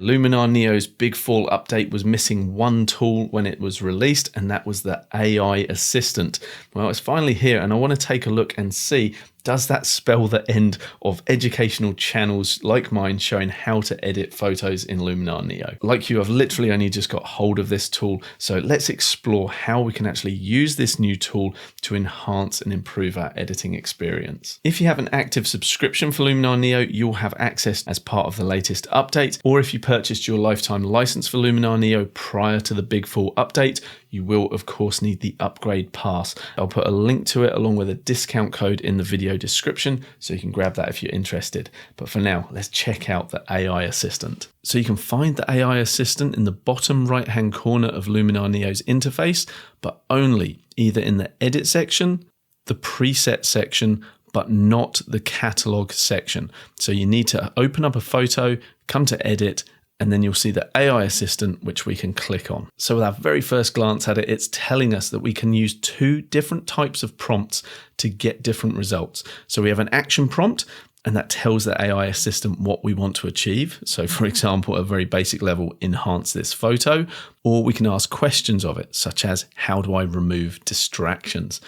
Luminar Neo's Big Fall update was missing one tool when it was released, and that was the AI assistant. Well, it's finally here, and I want to take a look and see, does that spell the end of educational channels like mine showing how to edit photos in Luminar Neo? Like you, I've literally only just got hold of this tool, so let's explore how we can actually use this new tool to enhance and improve our editing experience. If you have an active subscription for Luminar Neo, you'll have access as part of the latest update, or if you purchased your lifetime license for Luminar Neo prior to the Big Fall update, you will of course need the upgrade pass. I'll put a link to it along with a discount code in the video description, so you can grab that if you're interested. But for now, let's check out the AI assistant. So you can find the AI assistant in the bottom right hand corner of Luminar Neo's interface, but only either in the edit section, the preset section, but not the catalog section. So you need to open up a photo, come to edit, and then you'll see the AI assistant, which we can click on. So with our very first glance at it, it's telling us that we can use two different types of prompts to get different results. So we have an action prompt, and that tells the AI assistant what we want to achieve. So for example, at a very basic level, enhance this photo, or we can ask questions of it, such as, how do I remove distractions?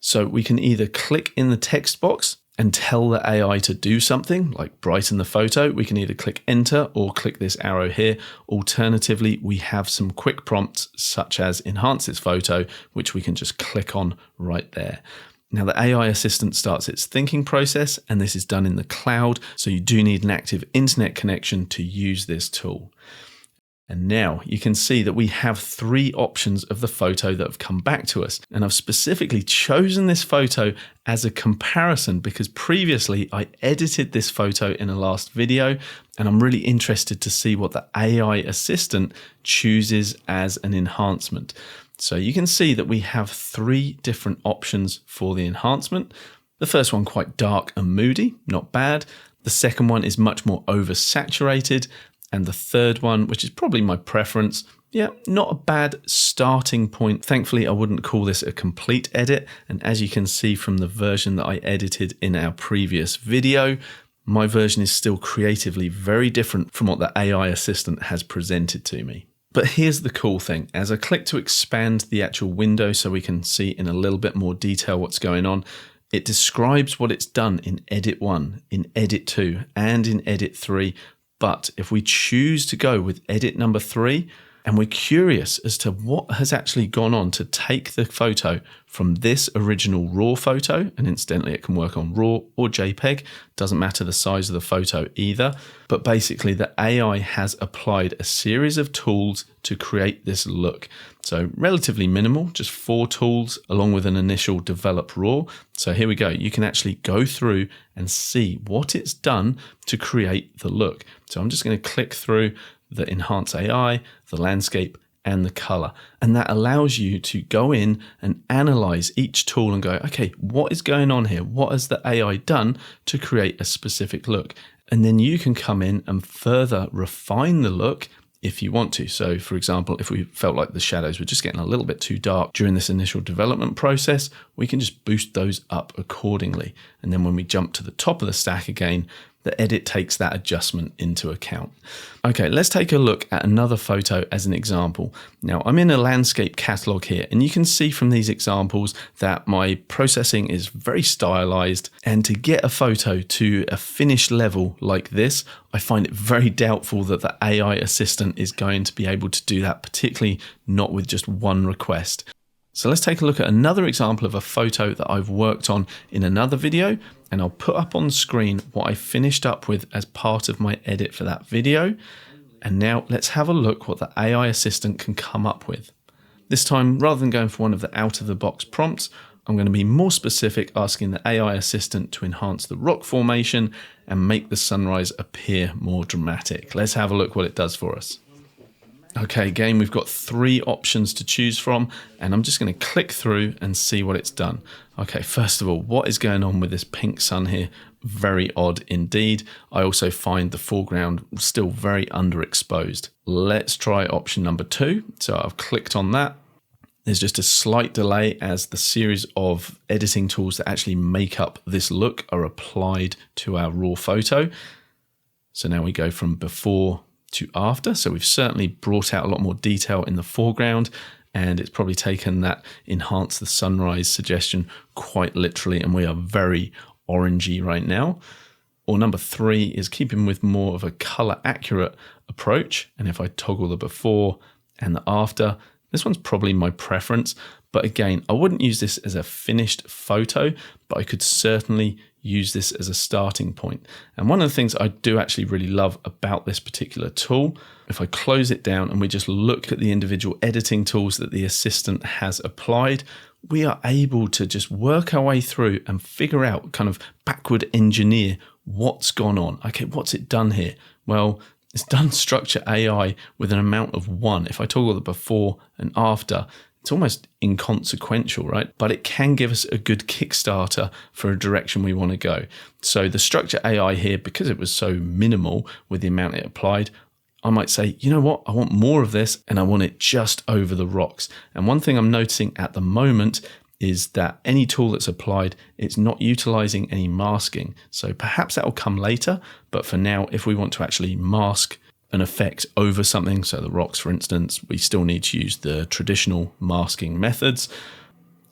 So we can either click in the text box and tell the AI to do something like brighten the photo. We can either click enter or click this arrow here. Alternatively, we have some quick prompts such as enhance this photo, which we can just click on right there. Now the AI assistant starts its thinking process, and this is done in the cloud. So you do need an active internet connection to use this tool. And now you can see that we have three options of the photo that have come back to us. And I've specifically chosen this photo as a comparison because previously I edited this photo in a last video, and I'm really interested to see what the AI assistant chooses as an enhancement. So you can see that we have three different options for the enhancement. The first one quite dark and moody, not bad. The second one is much more oversaturated. And the third one, which is probably my preference, yeah, not a bad starting point. Thankfully, I wouldn't call this a complete edit. And as you can see from the version that I edited in our previous video, my version is still creatively very different from what the AI assistant has presented to me. But here's the cool thing. As I click to expand the actual window so we can see in a little bit more detail what's going on, it describes what it's done in Edit 1, in Edit 2, and in Edit 3. But if we choose to go with edit number 3, and we're curious as to what has actually gone on to take the photo from this original raw photo, and incidentally it can work on raw or JPEG, doesn't matter the size of the photo either, but basically the AI has applied a series of tools to create this look. So relatively minimal, just 4 tools along with an initial develop raw. So here we go. You can actually go through and see what it's done to create the look. So I'm just going to click through the enhance AI, the landscape, and the color. And that allows you to go in and analyze each tool and go, okay, what is going on here? What has the AI done to create a specific look? And then you can come in and further refine the look if you want to. So for example, if we felt like the shadows were just getting a little bit too dark during this initial development process, we can just boost those up accordingly. And then when we jump to the top of the stack again, the edit takes that adjustment into account. Okay, let's take a look at another photo as an example. Now I'm in a landscape catalog here, and you can see from these examples that my processing is very stylized, and to get a photo to a finished level like this, I find it very doubtful that the AI assistant is going to be able to do that, particularly not with just one request. So let's take a look at another example of a photo that I've worked on in another video, and I'll put up on screen what I finished up with as part of my edit for that video. And now let's have a look what the AI assistant can come up with. This time, rather than going for one of the out-of-the-box prompts, I'm going to be more specific, asking the AI assistant to enhance the rock formation and make the sunrise appear more dramatic. Let's have a look what it does for us. Okay, again, we've got 3 options to choose from, and I'm just going to click through and see what it's done. Okay, first of all, what is going on with this pink sun here? Very odd indeed. I also find the foreground still very underexposed. Let's try option number 2. So I've clicked on that. There's just a slight delay as the series of editing tools that actually make up this look are applied to our raw photo. So now we go from before to after. So we've certainly brought out a lot more detail in the foreground, and it's probably taken that enhance the sunrise suggestion quite literally, and we are very orangey right now. Or number 3 is keeping with more of a color accurate approach. And if I toggle the before and the after, this one's probably my preference. But again, I wouldn't use this as a finished photo, but I could certainly use this as a starting point. And one of the things I do actually really love about this particular tool, if I close it down and we just look at the individual editing tools that the assistant has applied, we are able to just work our way through and figure out, kind of backward engineer what's gone on. Okay, what's it done here? Well, it's done structure AI with an amount of 1. If I toggle the before and after, it's almost inconsequential, right? But it can give us a good Kickstarter for a direction we want to go. So the structure AI here, because it was so minimal with the amount it applied, I might say, you know what, I want more of this and I want it just over the rocks. And one thing I'm noticing at the moment is that any tool that's applied, it's not utilizing any masking. So perhaps that will come later, but for now, if we want to actually mask an effect over something, so the rocks, for instance, we still need to use the traditional masking methods.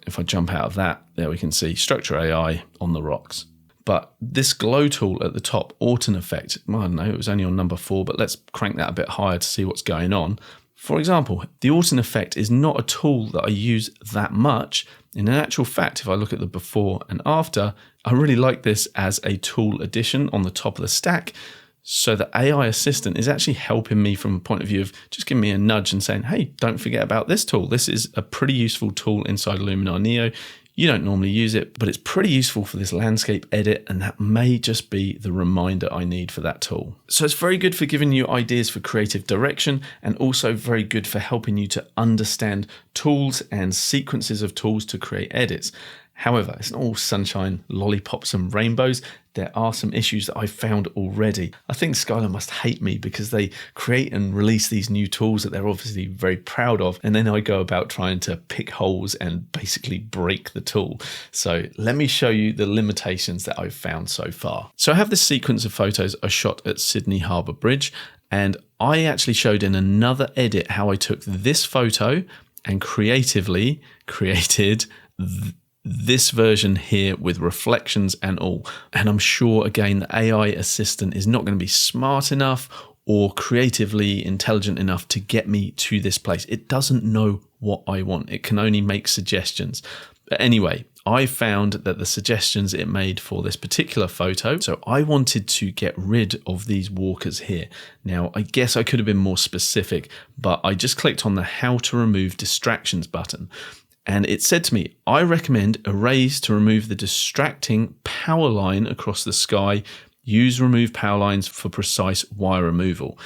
If I jump out of that, there we can see structure AI on the rocks. But this glow tool at the top, Autumn effect, I don't know, it was only on number 4, but let's crank that a bit higher to see what's going on. For example, the Autumn effect is not a tool that I use that much. In actual fact, if I look at the before and after, I really like this as a tool addition on the top of the stack. So the AI assistant is actually helping me from a point of view of just giving me a nudge and saying, hey, don't forget about this tool. This is a pretty useful tool inside Luminar Neo. You don't normally use it, but it's pretty useful for this landscape edit, and that may just be the reminder I need for that tool. So it's very good for giving you ideas for creative direction, and also very good for helping you to understand tools and sequences of tools to create edits. However, it's not all sunshine, lollipops and rainbows. There are some issues that I've found already. I think 𝗨𝘶𝗶𝗏 must hate me because they create and release these new tools that they're obviously very proud of, and then I go about trying to pick holes and basically break the tool. So let me show you the limitations that I've found so far. So I have this sequence of photos I shot at Sydney Harbour Bridge, and I actually showed in another edit how I took this photo and creatively created this version here with reflections and all. And I'm sure, again, the AI assistant is not going to be smart enough or creatively intelligent enough to get me to this place. It doesn't know what I want. It can only make suggestions. But anyway, I found that the suggestions it made for this particular photo, so I wanted to get rid of these walkers here. Now, I guess I could have been more specific, but I just clicked on the how to remove distractions button. And it said to me, I recommend 𝗏𝗡𝗏𝗏 to remove the distracting power line across the sky. Use remove power lines for precise wire removal.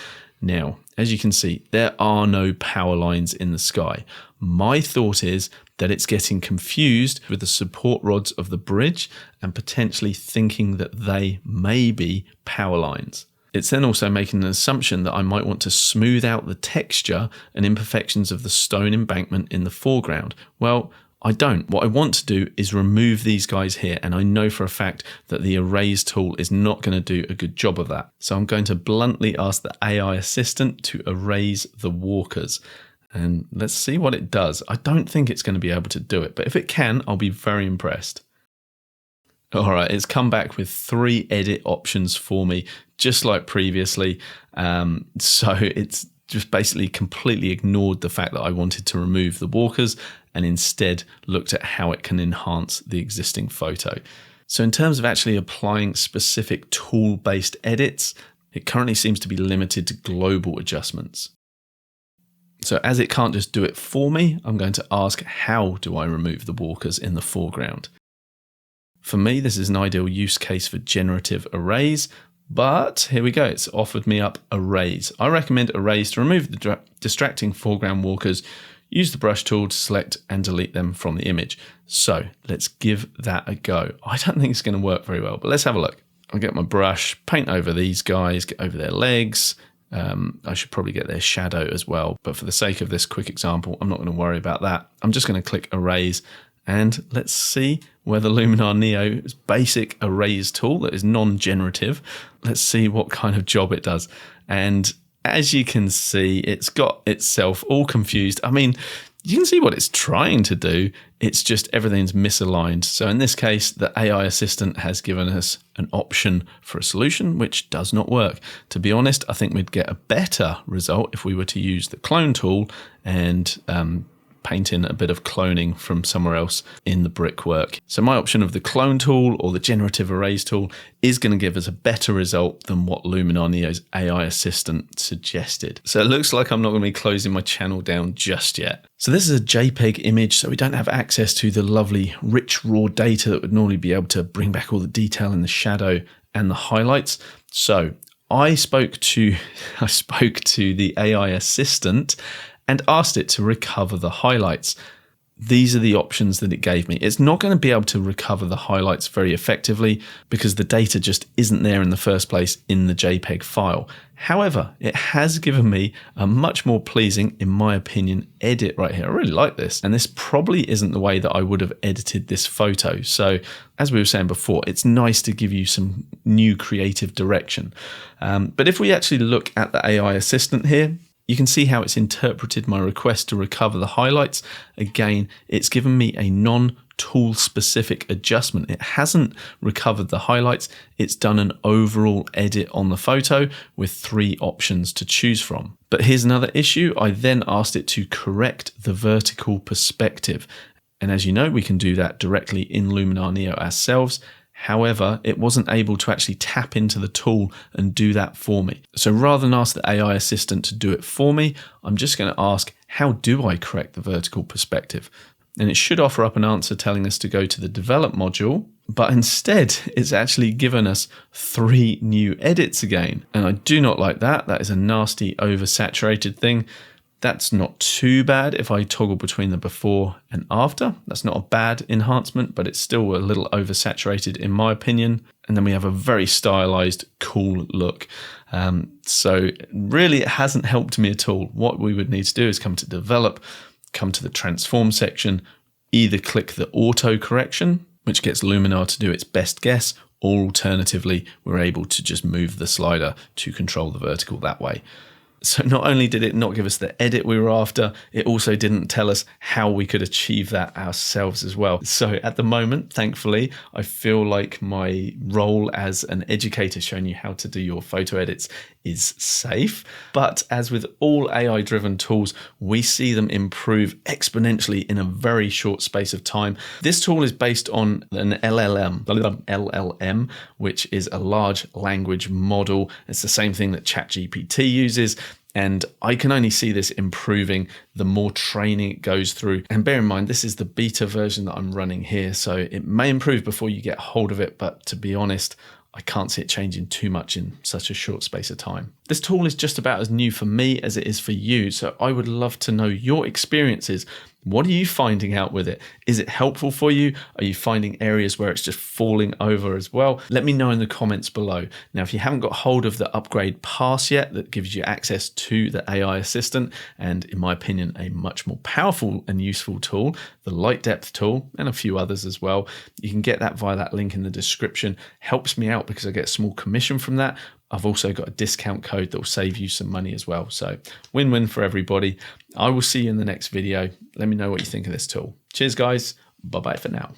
Now, as you can see, there are no power lines in the sky. My thought is that it's getting confused with the support rods of the bridge and potentially thinking that they may be power lines. It's then also making an assumption that I might want to smooth out the texture and imperfections of the stone embankment in the foreground. Well, I don't. What I want to do is remove these guys here, and I know for a fact that the erase tool is not going to do a good job of that. So I'm going to bluntly ask the AI assistant to erase the walkers. And let's see what it does. I don't think it's going to be able to do it, but if it can, I'll be very impressed. All right, it's come back with 3 edit options for me, just like previously. So it's just basically completely ignored the fact that I wanted to remove the walkers and instead looked at how it can enhance the existing photo. So in terms of actually applying specific tool-based edits, it currently seems to be limited to global adjustments. So as it can't just do it for me, I'm going to ask, how do I remove the walkers in the foreground? For me, this is an ideal use case for generative arrays, but here we go. It's offered me up arrays. I recommend arrays to remove the distracting foreground walkers. Use the brush tool to select and delete them from the image. So let's give that a go. I don't think it's going to work very well, but let's have a look. I'll get my brush, paint over these guys, get over their legs. I should probably get their shadow as well, but for the sake of this quick example, I'm not going to worry about that. I'm just going to click arrays. And let's see whether Luminar Neo's basic arrays tool that is non-generative, let's see what kind of job it does. And as you can see, it's got itself all confused. I mean, you can see what it's trying to do. It's just everything's misaligned. So in this case, the AI assistant has given us an option for a solution which does not work. To be honest, I think we'd get a better result if we were to use the clone tool and paint in a bit of cloning from somewhere else in the brickwork. So my option of the clone tool or the generative arrays tool is going to give us a better result than what Luminar Neo's AI assistant suggested. So it looks like I'm not going to be closing my channel down just yet. So this is a JPEG image, so we don't have access to the lovely rich raw data that would normally be able to bring back all the detail in the shadow and the highlights. So I spoke to the AI assistant and asked it to recover the highlights. These are the options that it gave me. It's not going to be able to recover the highlights very effectively because the data just isn't there in the first place in the JPEG file. However, it has given me a much more pleasing, in my opinion, edit right here. I really like this. And this probably isn't the way that I would have edited this photo. So as we were saying before, it's nice to give you some new creative direction. But if we actually look at the AI assistant here, you can see how it's interpreted my request to recover the highlights. Again, it's given me a non-tool specific adjustment. It hasn't recovered the highlights. It's done an overall edit on the photo with 3 options to choose from. But here's another issue. I then asked it to correct the vertical perspective. And as you know, we can do that directly in Luminar Neo ourselves. However, it wasn't able to actually tap into the tool and do that for me. So rather than ask the AI assistant to do it for me, I'm just going to ask, how do I correct the vertical perspective? And it should offer up an answer telling us to go to the develop module, but instead it's actually given us 3 new edits again. And I do not like that. That is a nasty oversaturated thing. That's not too bad if I toggle between the before and after. That's not a bad enhancement, but it's still a little oversaturated in my opinion. And then we have a very stylized, cool look. So really it hasn't helped me at all. What we would need to do is come to develop, come to the transform section, either click the auto correction, which gets Luminar to do its best guess, or alternatively, we're able to just move the slider to control the vertical that way. So not only did it not give us the edit we were after, it also didn't tell us how we could achieve that ourselves as well. So at the moment, thankfully, I feel like my role as an educator showing you how to do your photo edits is safe. But as with all AI-driven tools, we see them improve exponentially in a very short space of time. This tool is based on an LLM, which is a large language model. It's the same thing that ChatGPT uses. And I can only see this improving the more training it goes through. And bear in mind, this is the beta version that I'm running here. So it may improve before you get hold of it. But to be honest, I can't see it changing too much in such a short space of time. This tool is just about as new for me as it is for you. So I would love to know your experiences. What are you finding out with it? Is it helpful for you? Are you finding areas where it's just falling over as well? Let me know in the comments below. Now, if you haven't got hold of the upgrade pass yet, that gives you access to the AI assistant, and in my opinion, a much more powerful and useful tool, the light depth tool, and a few others as well. You can get that via that link in the description. Helps me out because I get a small commission from that. I've also got a discount code that will save you some money as well. So win-win for everybody. I will see you in the next video. Let me know what you think of this tool. Cheers, guys. Bye-bye for now.